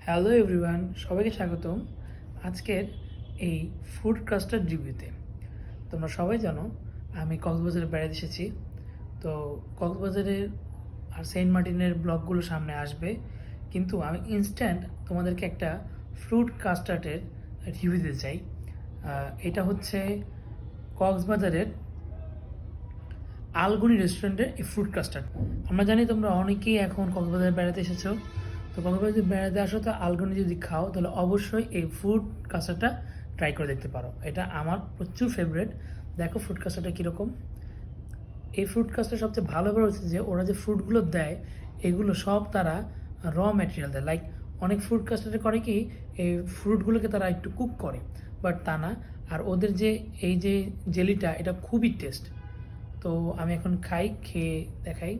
Hello everyone, সবাইকে স্বাগতম আজকের এই ফুড কাস্টার্ড রিভিউতে। তোমরা সবাই জানো আমি কক্সবাজারে বেড়াতে এসেছি। তো কক্সবাজারের আর সেন্ট মার্টিনের ব্লগগুলো সামনে আসবে, কিন্তু আমি ইনস্ট্যান্ট তোমাদেরকে একটা ফ্রুট কাস্টার্ডের রিভিউ দিতে চাই। এটা হচ্ছে কক্সবাজারের আলগুনি রেস্টুরেন্টের এই ফ্রুট কাস্টার্ড। আমরা জানি তোমরা অনেকেই এখন কক্সবাজারে বেড়াতে এসেছো, তো কক্সবাজারে যদি বেড়াতে আসো তো আলগুনি যদি খাও তাহলে অবশ্যই এই ফ্রুট কাস্টার্ডটা ট্রাই করে দেখতে পারো। এটা আমার প্রচুর ফেভারিট। দেখো ফ্রুট কাস্টার্ডটা কীরকম। এই ফ্রুট কাস্টার্ড সবচেয়ে ভালো ব্যাপার হচ্ছে যে ওরা যে ফ্রুটগুলো দেয় এগুলো সব তারা র ম্যাটেরিয়াল দেয়। লাইক অনেক ফ্রুট কাস্টার্ডে করে কি এই ফ্রুটগুলোকে তারা একটু কুক করে, বাট তা না। আর ওদের যে এই যে জেলিটা এটা খুবই টেস্ট। তো আমি এখন খেয়ে দেখাই।